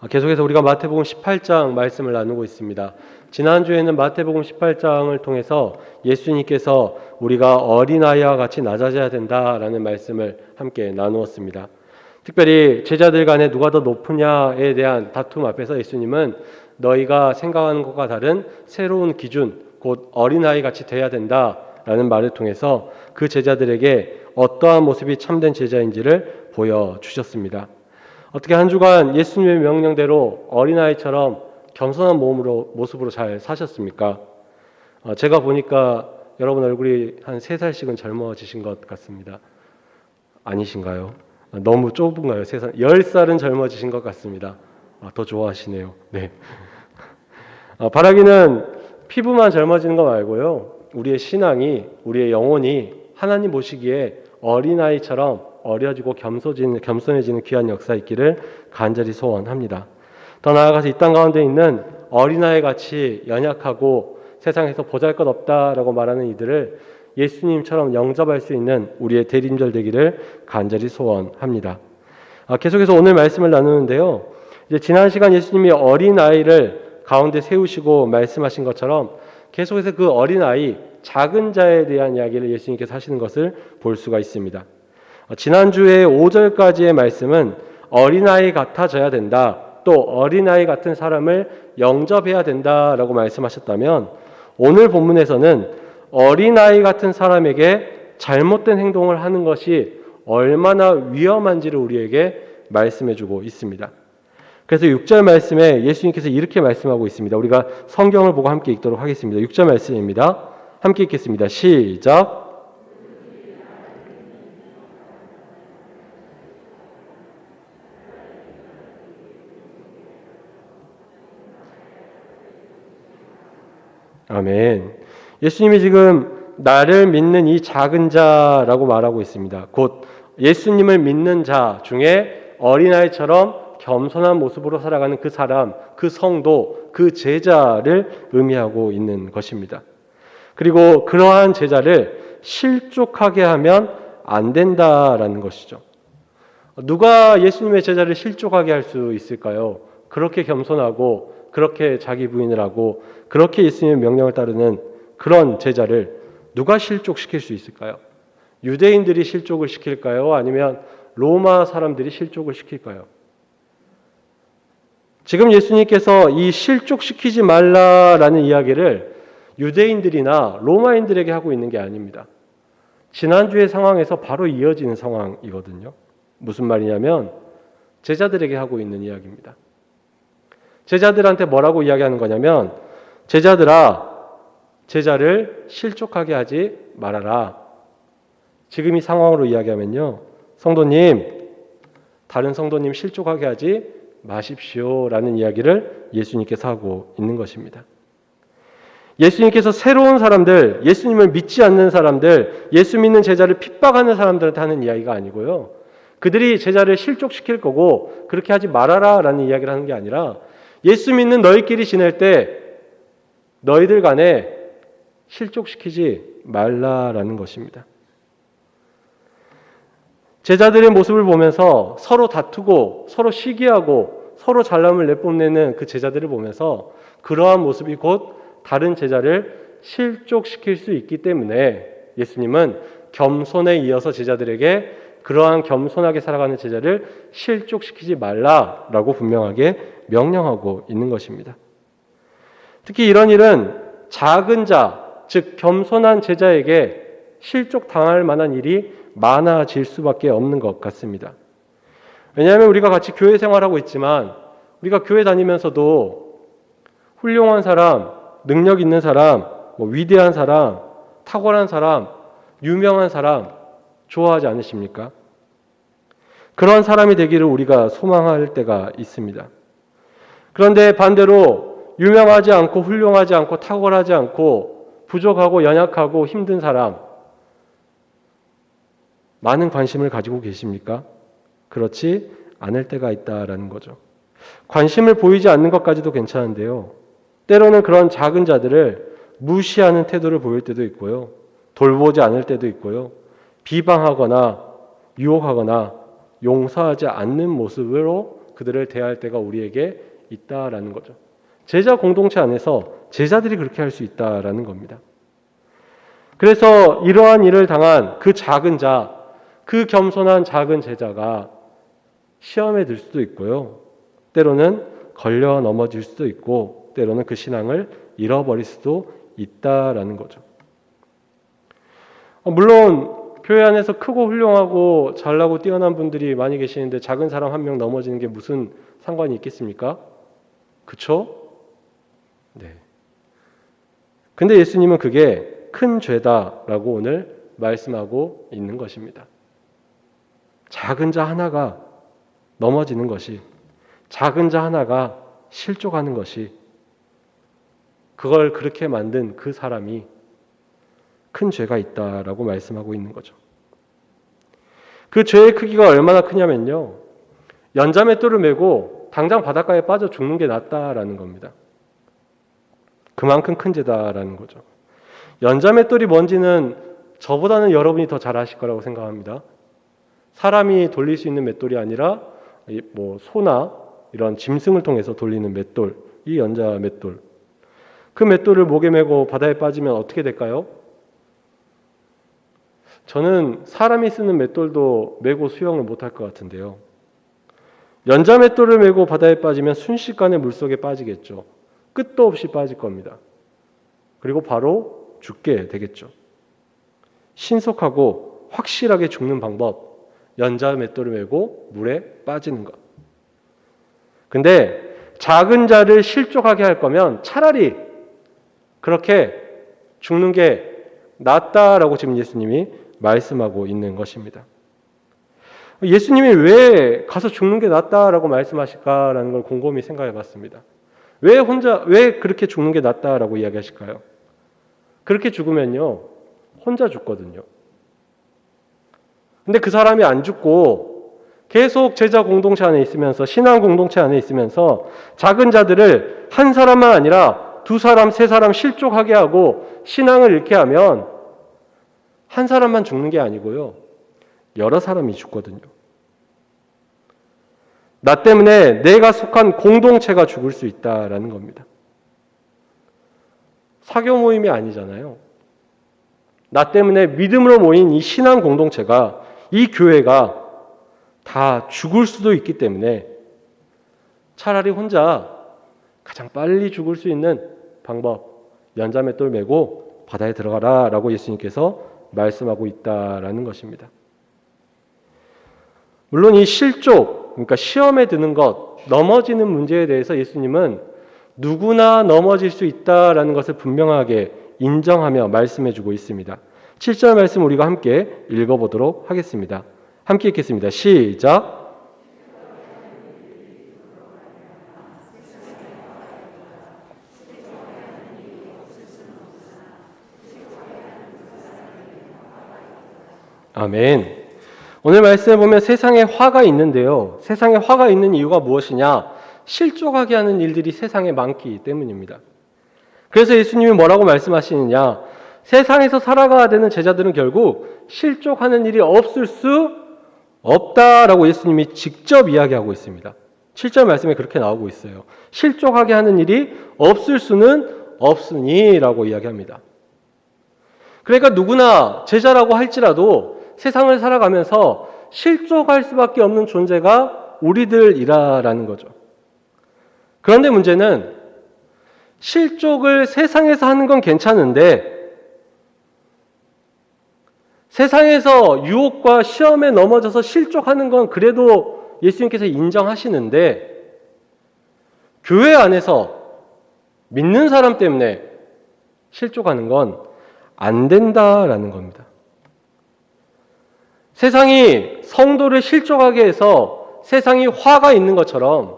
계속해서 우리가 마태복음 18장 말씀을 나누고 있습니다. 지난주에는 마태복음 18장을 통해서 예수님께서 우리가 어린아이와 같이 낮아져야 된다라는 말씀을 함께 나누었습니다. 특별히 제자들 간에 누가 더 높으냐에 대한 다툼 앞에서 예수님은 너희가 생각하는 것과 다른 새로운 기준, 곧 어린아이 같이 돼야 된다라는 말을 통해서 그 제자들에게 어떠한 모습이 참된 제자인지를 보여주셨습니다. 어떻게 한 주간 예수님의 명령대로 어린아이처럼 겸손한 모습으로 잘 사셨습니까? 제가 보니까 여러분 얼굴이 한 3살씩은 젊어지신 것 같습니다. 아니신가요? 너무 좁은가요? 3살, 10살은 젊어지신 것 같습니다. 더 좋아하시네요. 네. 바라기는 피부만 젊어지는 거 말고요. 우리의 신앙이, 우리의 영혼이 하나님 보시기에 어린아이처럼 어려지고 겸손해지는 귀한 역사 있기를 간절히 소원합니다. 더 나아가서 이 땅 가운데 있는 어린아이 같이 연약하고 세상에서 보잘것없다라고 말하는 이들을 예수님처럼 영접할 수 있는 우리의 대림절 되기를 간절히 소원합니다. 계속해서 오늘 말씀을 나누는데요. 이제 지난 시간 예수님이 어린아이를 가운데 세우시고 말씀하신 것처럼 계속해서 그 어린아이, 작은 자에 대한 이야기를 예수님께서 하시는 것을 볼 수가 있습니다. 지난주에 5절까지의 말씀은 어린아이 같아져야 된다, 또 어린아이 같은 사람을 영접해야 된다라고 말씀하셨다면 오늘 본문에서는 어린아이 같은 사람에게 잘못된 행동을 하는 것이 얼마나 위험한지를 우리에게 말씀해주고 있습니다. 그래서 6절 말씀에 예수님께서 이렇게 말씀하고 있습니다. 우리가 성경을 보고 함께 읽도록 하겠습니다. 6절 말씀입니다. 함께 읽겠습니다. 시작. 아멘. 예수님이 지금 나를 믿는 이 작은 자라고 말하고 있습니다. 곧 예수님을 믿는 자 중에 어린아이처럼 겸손한 모습으로 살아가는 그 사람, 그 성도, 그 제자를 의미하고 있는 것입니다. 그리고 그러한 제자를 실족하게 하면 안 된다라는 것이죠. 누가 예수님의 제자를 실족하게 할 수 있을까요? 그렇게 겸손하고 그렇게 자기 부인을 하고 그렇게 예수님의 명령을 따르는 그런 제자를 누가 실족시킬 수 있을까요? 유대인들이 실족을 시킬까요? 아니면 로마 사람들이 실족을 시킬까요? 지금 예수님께서 이 실족시키지 말라라는 이야기를 유대인들이나 로마인들에게 하고 있는 게 아닙니다. 지난주의 상황에서 바로 이어지는 상황이거든요. 무슨 말이냐면 제자들에게 하고 있는 이야기입니다. 제자들한테 뭐라고 이야기하는 거냐면 제자들아, 제자를 실족하게 하지 말아라. 지금 이 상황으로 이야기하면요, 성도님, 다른 성도님 실족하게 하지 마십시오 라는 이야기를 예수님께서 하고 있는 것입니다. 예수님께서 새로운 사람들, 예수님을 믿지 않는 사람들, 예수 믿는 제자를 핍박하는 사람들한테 하는 이야기가 아니고요, 그들이 제자를 실족시킬 거고 그렇게 하지 말아라 라는 이야기를 하는 게 아니라 예수 믿는 너희끼리 지낼 때 너희들 간에 실족시키지 말라라는 것입니다. 제자들의 모습을 보면서 서로 다투고 서로 시기하고 서로 잘남을 내뽐내는 그 제자들을 보면서 그러한 모습이 곧 다른 제자를 실족시킬 수 있기 때문에 예수님은 겸손에 이어서 제자들에게 그러한 겸손하게 살아가는 제자를 실족시키지 말라라고 분명하게 명령하고 있는 것입니다. 특히 이런 일은 작은 자, 즉 겸손한 제자에게 실족당할 만한 일이 많아질 수밖에 없는 것 같습니다. 왜냐하면 우리가 같이 교회 생활하고 있지만 우리가 교회 다니면서도 훌륭한 사람, 능력 있는 사람, 위대한 사람, 탁월한 사람, 유명한 사람 좋아하지 않으십니까? 그런 사람이 되기를 우리가 소망할 때가 있습니다. 그런데 반대로 유명하지 않고 훌륭하지 않고 탁월하지 않고 부족하고 연약하고 힘든 사람, 많은 관심을 가지고 계십니까? 그렇지 않을 때가 있다라는 거죠. 관심을 보이지 않는 것까지도 괜찮은데요, 때로는 그런 작은 자들을 무시하는 태도를 보일 때도 있고요, 돌보지 않을 때도 있고요, 비방하거나 유혹하거나 용서하지 않는 모습으로 그들을 대할 때가 우리에게 있다라는 거죠. 제자 공동체 안에서 제자들이 그렇게 할 수 있다라는 겁니다. 그래서 이러한 일을 당한 그 작은 자, 그 겸손한 작은 제자가 시험에 들 수도 있고요. 때로는 걸려 넘어질 수도 있고 때로는 그 신앙을 잃어버릴 수도 있다라는 거죠. 물론 교회 안에서 크고 훌륭하고 잘나고 뛰어난 분들이 많이 계시는데 작은 사람 한 명 넘어지는 게 무슨 상관이 있겠습니까? 그쵸? 네. 근데 예수님은 그게 큰 죄다라고 오늘 말씀하고 있는 것입니다. 작은 자 하나가 넘어지는 것이, 작은 자 하나가 실족하는 것이, 그걸 그렇게 만든 그 사람이 큰 죄가 있다라고 말씀하고 있는 거죠. 그 죄의 크기가 얼마나 크냐면요, 연자맷돌을 메고 당장 바닷가에 빠져 죽는 게 낫다라는 겁니다. 그만큼 큰 죄다라는 거죠. 연자맷돌이 뭔지는 저보다는 여러분이 더 잘 아실 거라고 생각합니다. 사람이 돌릴 수 있는 맷돌이 아니라 소나 이런 짐승을 통해서 돌리는 맷돌, 이 연자맷돌. 그 맷돌을 목에 메고 바다에 빠지면 어떻게 될까요? 저는 사람이 쓰는 맷돌도 메고 수영을 못할 것 같은데요. 연자맷돌을 메고 바다에 빠지면 순식간에 물속에 빠지겠죠. 끝도 없이 빠질 겁니다. 그리고 바로 죽게 되겠죠. 신속하고 확실하게 죽는 방법, 연자맷돌을 메고 물에 빠지는 것. 근데 작은 자를 실족하게 할 거면 차라리 그렇게 죽는 게 낫다라고 지금 예수님이 말씀하고 있는 것입니다. 예수님이 왜 가서 죽는 게 낫다라고 말씀하실까라는 걸 곰곰이 생각해 봤습니다. 왜 그렇게 죽는 게 낫다라고 이야기하실까요? 그렇게 죽으면요, 혼자 죽거든요. 근데 그 사람이 안 죽고 계속 제자 공동체 안에 있으면서, 신앙 공동체 안에 있으면서 작은 자들을 한 사람만 아니라 두 사람, 세 사람 실족하게 하고 신앙을 잃게 하면 한 사람만 죽는 게 아니고요, 여러 사람이 죽거든요. 나 때문에 내가 속한 공동체가 죽을 수 있다라는 겁니다. 사교 모임이 아니잖아요. 나 때문에 믿음으로 모인 이 신앙 공동체가, 이 교회가 다 죽을 수도 있기 때문에 차라리 혼자 가장 빨리 죽을 수 있는 방법, 연자맷돌 메고 바다에 들어가라 라고 예수님께서 말씀하고 있다라는 것입니다. 물론 이 실족, 그러니까 시험에 드는 것, 넘어지는 문제에 대해서 예수님은 누구나 넘어질 수 있다라는 것을 분명하게 인정하며 말씀해주고 있습니다. 7절 말씀 우리가 함께 읽어보도록 하겠습니다. 함께 읽겠습니다. 시작. 아멘. 오늘 말씀에 보면 세상에 화가 있는데요. 세상에 화가 있는 이유가 무엇이냐? 실족하게 하는 일들이 세상에 많기 때문입니다. 그래서 예수님이 뭐라고 말씀하시느냐? 세상에서 살아가야 되는 제자들은 결국 실족하는 일이 없을 수 없다라고 예수님이 직접 이야기하고 있습니다. 7절 말씀에 그렇게 나오고 있어요. 실족하게 하는 일이 없을 수는 없으니라고 이야기합니다. 그러니까 누구나 제자라고 할지라도 세상을 살아가면서 실족할 수밖에 없는 존재가 우리들이라는 거죠. 그런데 문제는 실족을 세상에서 하는 건 괜찮은데 세상에서 유혹과 시험에 넘어져서 실족하는 건 그래도 예수님께서 인정하시는데 교회 안에서 믿는 사람 때문에 실족하는 건 안 된다라는 겁니다. 세상이 성도를 실족하게 해서 세상이 화가 있는 것처럼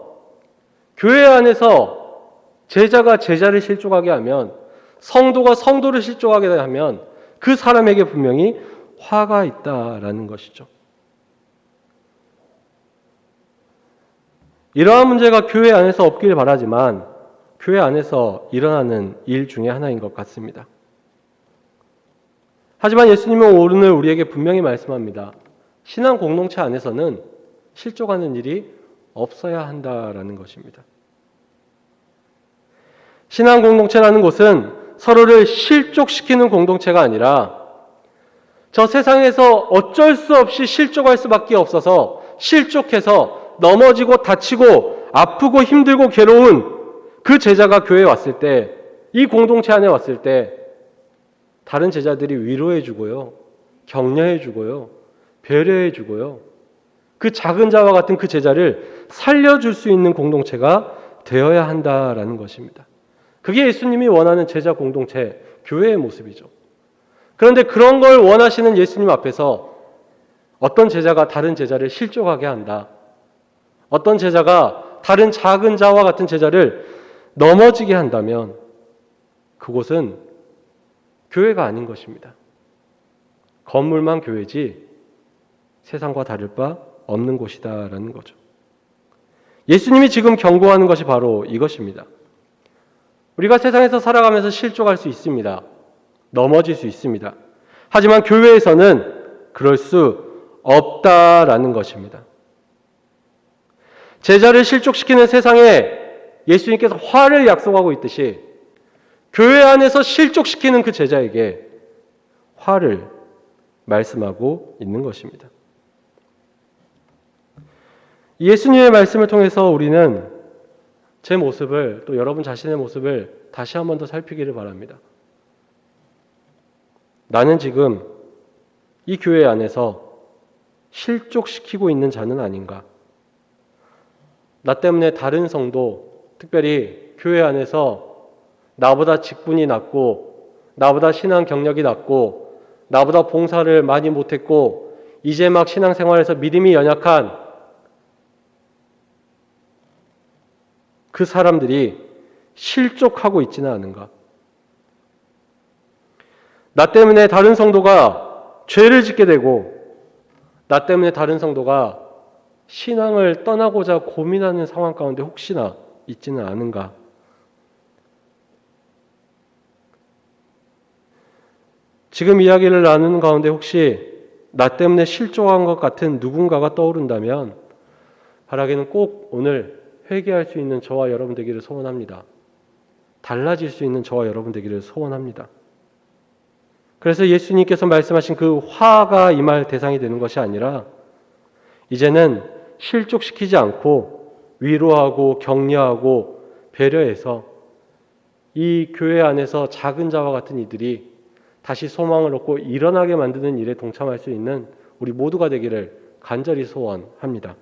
교회 안에서 제자가 제자를 실족하게 하면, 성도가 성도를 실족하게 하면 그 사람에게 분명히 화가 있다라는 것이죠. 이러한 문제가 교회 안에서 없길 바라지만 교회 안에서 일어나는 일 중에 하나인 것 같습니다. 하지만 예수님은 오늘 우리에게 분명히 말씀합니다. 신앙 공동체 안에서는 실족하는 일이 없어야 한다라는 것입니다. 신앙 공동체라는 곳은 서로를 실족시키는 공동체가 아니라 저 세상에서 어쩔 수 없이 실족할 수밖에 없어서 실족해서 넘어지고 다치고 아프고 힘들고 괴로운 그 제자가 교회에 왔을 때, 이 공동체 안에 왔을 때 다른 제자들이 위로해주고요, 격려해주고요, 배려해주고요, 그 작은 자와 같은 그 제자를 살려줄 수 있는 공동체가 되어야 한다라는 것입니다. 그게 예수님이 원하는 제자 공동체, 교회의 모습이죠. 그런데 그런 걸 원하시는 예수님 앞에서 어떤 제자가 다른 제자를 실족하게 한다, 어떤 제자가 다른 작은 자와 같은 제자를 넘어지게 한다면 그곳은 교회가 아닌 것입니다. 건물만 교회지 세상과 다를 바 없는 곳이다라는 거죠. 예수님이 지금 경고하는 것이 바로 이것입니다. 우리가 세상에서 살아가면서 실족할 수 있습니다. 넘어질 수 있습니다. 하지만 교회에서는 그럴 수 없다라는 것입니다. 제자를 실족시키는 세상에 예수님께서 화를 약속하고 있듯이 교회 안에서 실족시키는 그 제자에게 화를 말씀하고 있는 것입니다. 예수님의 말씀을 통해서 우리는 제 모습을, 또 여러분 자신의 모습을 다시 한 번 더 살피기를 바랍니다. 나는 지금 이 교회 안에서 실족시키고 있는 자는 아닌가? 나 때문에 다른 성도, 특별히 교회 안에서 나보다 직분이 낮고, 나보다 신앙 경력이 낮고, 나보다 봉사를 많이 못했고, 이제 막 신앙생활에서 믿음이 연약한 그 사람들이 실족하고 있지는 않은가? 나 때문에 다른 성도가 죄를 짓게 되고, 나 때문에 다른 성도가 신앙을 떠나고자 고민하는 상황 가운데 혹시나 있지는 않은가? 지금 이야기를 나누는 가운데 혹시 나 때문에 실족한 것 같은 누군가가 떠오른다면 바라기는 꼭 오늘 회개할 수 있는 저와 여러분 되기를 소원합니다. 달라질 수 있는 저와 여러분 되기를 소원합니다. 그래서 예수님께서 말씀하신 그 화가 임할 대상이 되는 것이 아니라 이제는 실족시키지 않고 위로하고 격려하고 배려해서 이 교회 안에서 작은 자와 같은 이들이 다시 소망을 얻고 일어나게 만드는 일에 동참할 수 있는 우리 모두가 되기를 간절히 소원합니다.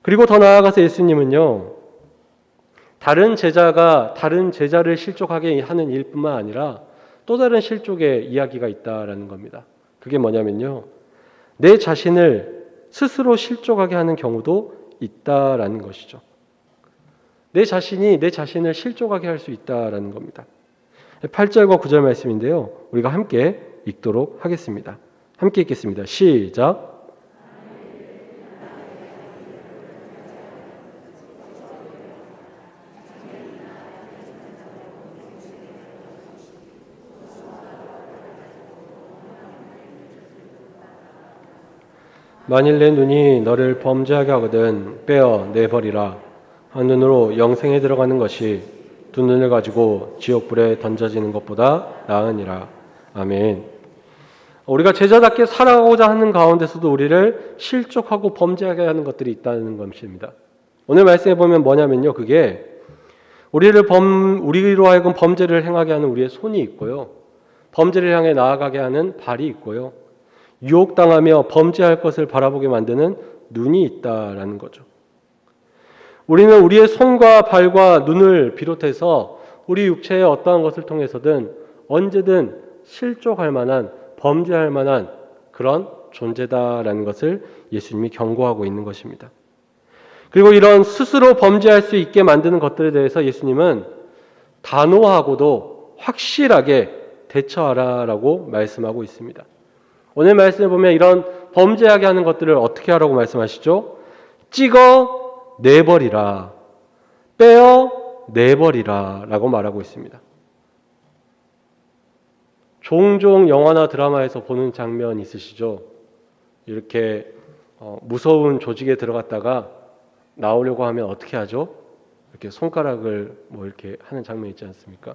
그리고 더 나아가서 예수님은요, 다른 제자가 다른 제자를 실족하게 하는 일뿐만 아니라 또 다른 실족의 이야기가 있다라는 겁니다. 그게 뭐냐면요, 내 자신을 스스로 실족하게 하는 경우도 있다라는 것이죠. 내 자신이 내 자신을 실족하게 할 수 있다라는 겁니다. 8절과 9절 말씀인데요, 우리가 함께 읽도록 하겠습니다. 함께 읽겠습니다. 시작. 만일 내 눈이 너를 범죄하게 하거든 빼어 내버리라. 한 눈으로 영생에 들어가는 것이 두 눈을 가지고 지옥불에 던져지는 것보다 나으니라. 아멘. 우리가 제자답게 살아가고자 하는 가운데서도 우리를 실족하고 범죄하게 하는 것들이 있다는 것입니다. 오늘 말씀해 보면 뭐냐면요, 그게 우리로 하여금 범죄를 행하게 하는 우리의 손이 있고요, 범죄를 향해 나아가게 하는 발이 있고요, 유혹당하며 범죄할 것을 바라보게 만드는 눈이 있다라는 거죠. 우리는 우리의 손과 발과 눈을 비롯해서 우리 육체의 어떠한 것을 통해서든 언제든 실족할 만한, 범죄할 만한 그런 존재다라는 것을 예수님이 경고하고 있는 것입니다. 그리고 이런 스스로 범죄할 수 있게 만드는 것들에 대해서 예수님은 단호하고도 확실하게 대처하라라고 말씀하고 있습니다. 오늘 말씀에 보면 이런 범죄하게 하는 것들을 어떻게 하라고 말씀하시죠? 찍어 내버리라, 빼어 내버리라 라고 말하고 있습니다. 종종 영화나 드라마에서 보는 장면 있으시죠? 이렇게 무서운 조직에 들어갔다가 나오려고 하면 어떻게 하죠? 이렇게 손가락을 이렇게 하는 장면 있지 않습니까?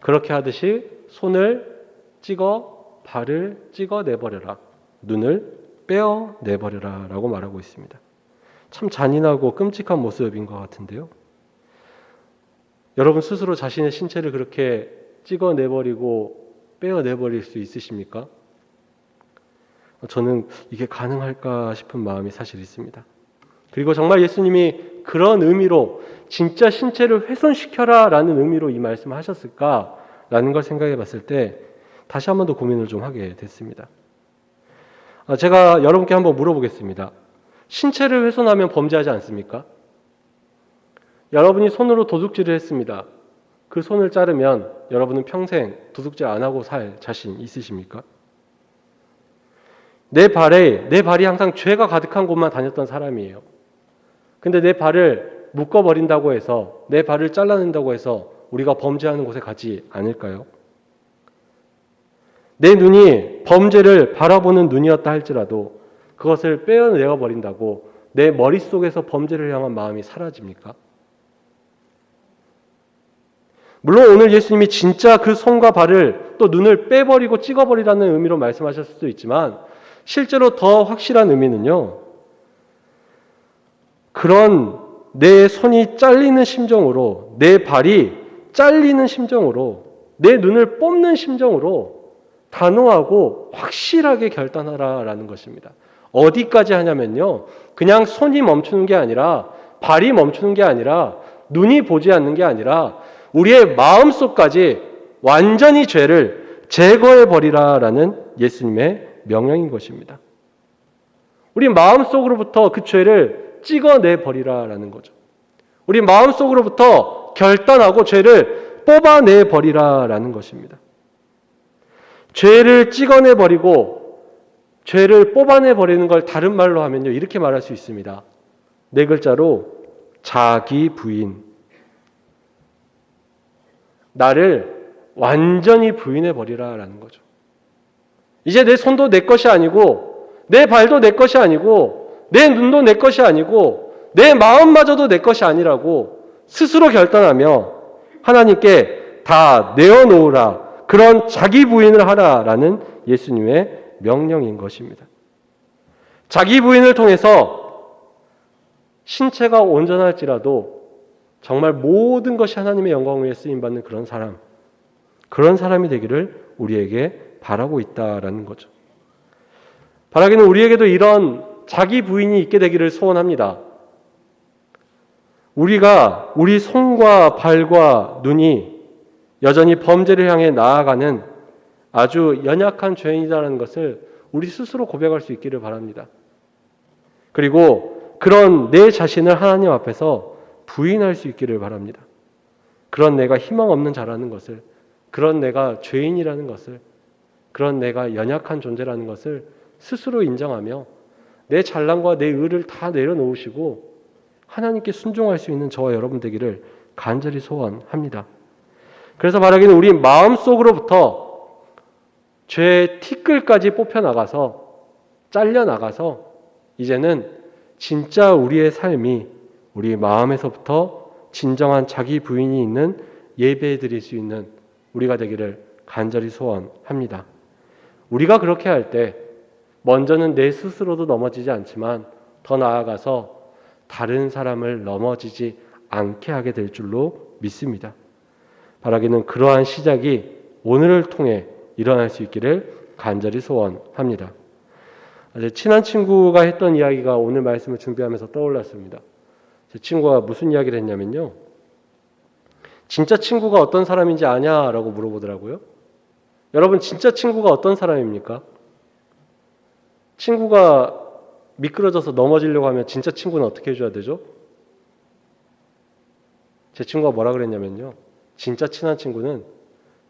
그렇게 하듯이 손을 찍어 발을 찍어 내버려라. 눈을 빼어 내버려라 라고 말하고 있습니다. 참 잔인하고 끔찍한 모습인 것 같은데요. 여러분 스스로 자신의 신체를 그렇게 찍어 내버리고 빼어 내버릴 수 있으십니까? 저는 이게 가능할까 싶은 마음이 사실 있습니다. 그리고 정말 예수님이 그런 의미로 진짜 신체를 훼손시켜라 라는 의미로 이 말씀을 하셨을까 라는 걸 생각해 봤을 때 다시 한 번 더 고민을 좀 하게 됐습니다. 제가 여러분께 한번 물어보겠습니다. 신체를 훼손하면 범죄하지 않습니까? 여러분이 손으로 도둑질을 했습니다. 그 손을 자르면 여러분은 평생 도둑질 안 하고 살 자신 있으십니까? 내 발이 항상 죄가 가득한 곳만 다녔던 사람이에요. 근데 내 발을 묶어버린다고 해서, 내 발을 잘라낸다고 해서 우리가 범죄하는 곳에 가지 않을까요? 내 눈이 범죄를 바라보는 눈이었다 할지라도 그것을 빼어내어 버린다고 내 머릿속에서 범죄를 향한 마음이 사라집니까? 물론 오늘 예수님이 진짜 그 손과 발을 또 눈을 빼버리고 찍어버리라는 의미로 말씀하셨을 수도 있지만 실제로 더 확실한 의미는요. 그런 내 손이 잘리는 심정으로, 내 발이 잘리는 심정으로, 내 눈을 뽑는 심정으로 단호하고 확실하게 결단하라라는 것입니다. 어디까지 하냐면요. 그냥 손이 멈추는 게 아니라, 발이 멈추는 게 아니라, 눈이 보지 않는 게 아니라 우리의 마음속까지 완전히 죄를 제거해 버리라라는 예수님의 명령인 것입니다. 우리 마음속으로부터 그 죄를 찍어내 버리라라는 거죠. 우리 마음속으로부터 결단하고 죄를 뽑아내 버리라라는 것입니다. 죄를 찍어내 버리고 죄를 뽑아내 버리는 걸 다른 말로 하면요. 이렇게 말할 수 있습니다. 네 글자로 자기 부인. 나를 완전히 부인해 버리라라는 거죠. 이제 내 손도 내 것이 아니고 내 발도 내 것이 아니고 내 눈도 내 것이 아니고 내 마음마저도 내 것이 아니라고 스스로 결단하며 하나님께 다 내어놓으라. 그런 자기 부인을 하라라는 예수님의 명령인 것입니다. 자기 부인을 통해서 신체가 온전할지라도 정말 모든 것이 하나님의 영광을 위해 쓰임받는 그런 사람이 되기를 우리에게 바라고 있다라는 거죠. 바라기는 우리에게도 이런 자기 부인이 있게 되기를 소원합니다. 우리가 우리 손과 발과 눈이 여전히 범죄를 향해 나아가는 아주 연약한 죄인이라는 것을 우리 스스로 고백할 수 있기를 바랍니다. 그리고 그런 내 자신을 하나님 앞에서 부인할 수 있기를 바랍니다. 그런 내가 희망 없는 자라는 것을, 그런 내가 죄인이라는 것을, 그런 내가 연약한 존재라는 것을 스스로 인정하며 내 잘남과 내 의를 다 내려놓으시고 하나님께 순종할 수 있는 저와 여러분 되기를 간절히 소원합니다. 그래서 바라기는 우리 마음속으로부터 죄의 티끌까지 뽑혀나가서 잘려나가서 이제는 진짜 우리의 삶이 우리 마음에서부터 진정한 자기 부인이 있는 예배 드릴 수 있는 우리가 되기를 간절히 소원합니다. 우리가 그렇게 할 때 먼저는 내 스스로도 넘어지지 않지만 더 나아가서 다른 사람을 넘어지지 않게 하게 될 줄로 믿습니다. 바라기는 그러한 시작이 오늘을 통해 일어날 수 있기를 간절히 소원합니다. 친한 친구가 했던 이야기가 오늘 말씀을 준비하면서 떠올랐습니다. 제 친구가 무슨 이야기를 했냐면요. 진짜 친구가 어떤 사람인지 아냐라고 물어보더라고요. 여러분 진짜 친구가 어떤 사람입니까? 친구가 미끄러져서 넘어지려고 하면 진짜 친구는 어떻게 해줘야 되죠? 제 친구가 뭐라 그랬냐면요. 진짜 친한 친구는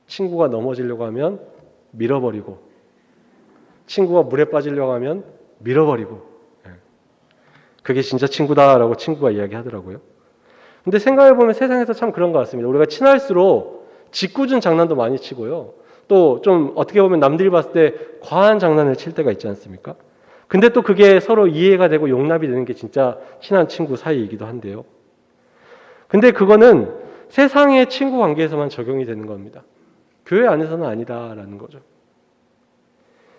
친구가 넘어지려고 하면 밀어버리고 친구가 물에 빠지려고 하면 밀어버리고 그게 진짜 친구다라고 친구가 이야기하더라고요. 근데 생각해보면 세상에서 참 그런 것 같습니다. 우리가 친할수록 짓궂은 장난도 많이 치고요. 또 좀 어떻게 보면 남들이 봤을 때 과한 장난을 칠 때가 있지 않습니까? 근데 또 그게 서로 이해가 되고 용납이 되는 게 진짜 친한 친구 사이이기도 한데요. 근데 그거는 세상의 친구 관계에서만 적용이 되는 겁니다. 교회 안에서는 아니다라는 거죠.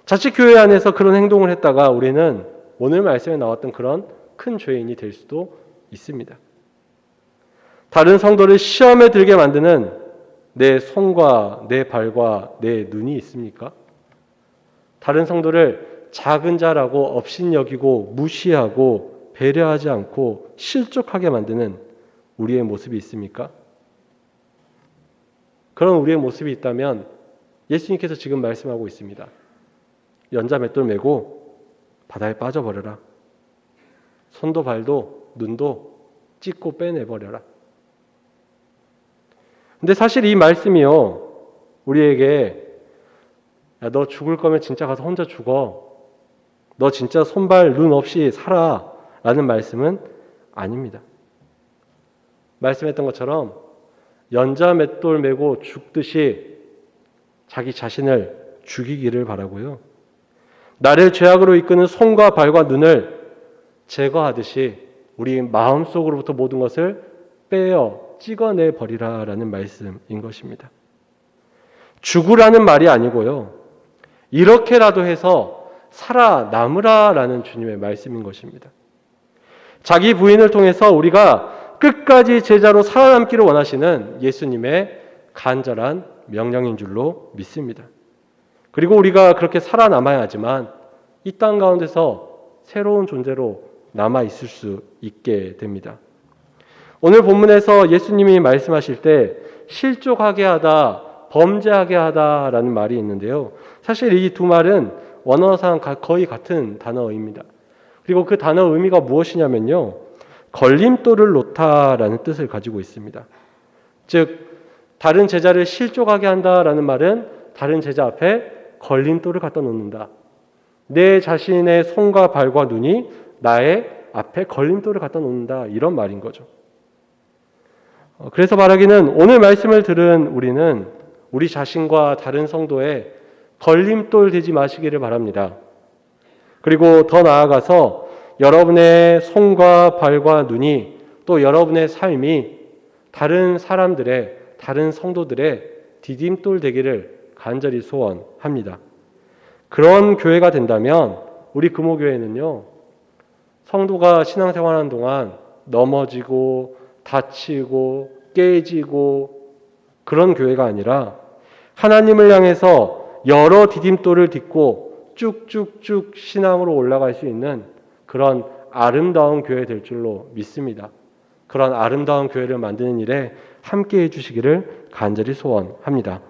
자칫 교회 안에서 그런 행동을 했다가 우리는 오늘 말씀에 나왔던 그런 큰 죄인이 될 수도 있습니다. 다른 성도를 시험에 들게 만드는 내 손과 내 발과 내 눈이 있습니까? 다른 성도를 작은 자라고 업신여기고 무시하고 배려하지 않고 실족하게 만드는 우리의 모습이 있습니까? 그런 우리의 모습이 있다면 예수님께서 지금 말씀하고 있습니다. 연자 맷돌 메고 바다에 빠져버려라. 손도 발도 눈도 찢고 빼내버려라. 근데 사실 이 말씀이요, 우리에게 야, 너 죽을 거면 진짜 가서 혼자 죽어. 너 진짜 손발 눈 없이 살아. 라는 말씀은 아닙니다. 말씀했던 것처럼 연자 맷돌 메고 죽듯이 자기 자신을 죽이기를 바라고요. 나를 죄악으로 이끄는 손과 발과 눈을 제거하듯이 우리 마음속으로부터 모든 것을 빼어 찍어내 버리라라는 말씀인 것입니다. 죽으라는 말이 아니고요. 이렇게라도 해서 살아남으라라는 주님의 말씀인 것입니다. 자기 부인을 통해서 우리가 끝까지 제자로 살아남기를 원하시는 예수님의 간절한 명령인 줄로 믿습니다. 그리고 우리가 그렇게 살아남아야 하지만 이 땅 가운데서 새로운 존재로 남아있을 수 있게 됩니다. 오늘 본문에서 예수님이 말씀하실 때 실족하게 하다, 범죄하게 하다라는 말이 있는데요. 사실 이 두 말은 원어상 거의 같은 단어입니다. 그리고 그 단어 의미가 무엇이냐면요. 걸림돌을 놓다라는 뜻을 가지고 있습니다. 즉 다른 제자를 실족하게 한다라는 말은 다른 제자 앞에 걸림돌을 갖다 놓는다. 내 자신의 손과 발과 눈이 나의 앞에 걸림돌을 갖다 놓는다. 이런 말인 거죠. 그래서 말하기는 오늘 말씀을 들은 우리는 우리 자신과 다른 성도에 걸림돌 되지 마시기를 바랍니다. 그리고 더 나아가서 여러분의 손과 발과 눈이 또 여러분의 삶이 다른 사람들의, 다른 성도들의 디딤돌 되기를 간절히 소원합니다. 그런 교회가 된다면 우리 금호교회는요, 성도가 신앙생활하는 동안 넘어지고 다치고 깨지고 그런 교회가 아니라 하나님을 향해서 여러 디딤돌을 딛고 쭉쭉쭉 신앙으로 올라갈 수 있는 그런 아름다운 교회 될 줄로 믿습니다. 그런 아름다운 교회를 만드는 일에 함께 해주시기를 간절히 소원합니다.